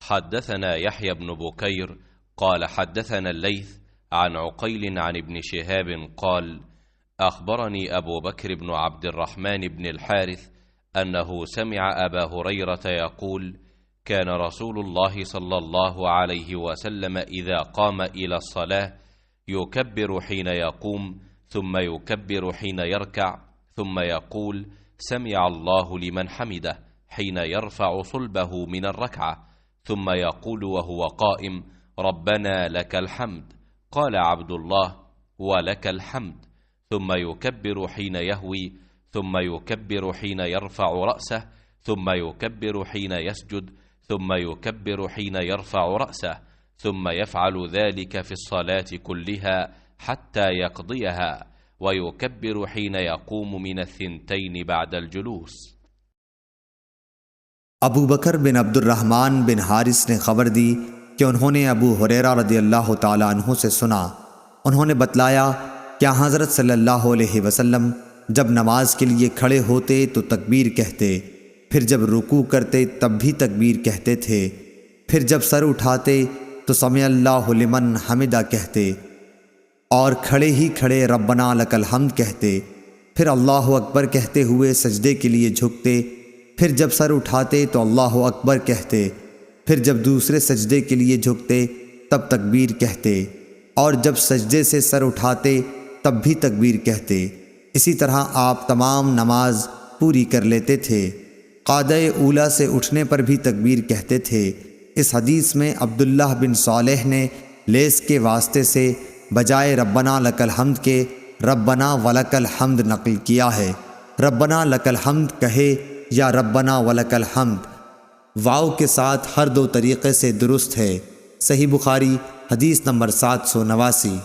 حدثنا يحيى بن بكير قال حدثنا الليث عن عقيل عن ابن شهاب قال أخبرني أبو بكر بن عبد الرحمن بن الحارث أنه سمع أبا هريرة يقول كان رسول الله صلى الله عليه وسلم إذا قام إلى الصلاة يكبر حين يقوم ثم يكبر حين يركع ثم يقول سمع الله لمن حمده حين يرفع صلبه من الركعة ثم يقول وهو قائم ربنا لك الحمد قال عبد الله ولك الحمد ثم يكبر حين يهوي ثم يكبر حين يرفع رأسه ثم يكبر حين يسجد ثم يكبر حين يرفع رأسه ثم يفعل ذلك في الصلاة كلها حتى يقضيها ويكبر حين يقوم من الثنتين بعد الجلوس۔ ابو بکر بن عبد الرحمن بن حارث نے خبر دی کہ انہوں نے ابو ہریرہ رضی اللہ تعالی عنہ سے سنا، انہوں نے بتلایا کہ حضرت صلی اللہ علیہ وسلم جب نماز کے لیے کھڑے ہوتے تو تکبیر کہتے، پھر جب رکوع کرتے تب بھی تکبیر کہتے تھے، پھر جب سر اٹھاتے تو سمع اللہ لمن حمدہ کہتے، اور کھڑے ہی کھڑے ربنا لک الحمد کہتے، پھر اللہ اکبر کہتے ہوئے سجدے کے لیے جھکتے، پھر جب سر اٹھاتے تو اللہ اکبر کہتے، پھر جب دوسرے سجدے کے لیے جھکتے تب تکبیر کہتے، اور جب سجدے سے سر اٹھاتے تب بھی تکبیر کہتے۔ اسی طرح آپ تمام نماز پوری کر لیتے تھے۔ قعدہ اولیٰ سے اٹھنے پر بھی تکبیر کہتے تھے۔ اس حدیث میں عبداللہ بن صالح نے لیس کے واسطے سے بجائے ربنا لک الحمد کے ربنا ولک الحمد نقل کیا ہے۔ ربنا لک الحمد کہے یا ربنا ولک الحمد، واو کے ساتھ ہر دو طریقے سے درست ہے۔ صحیح بخاری حدیث نمبر 789۔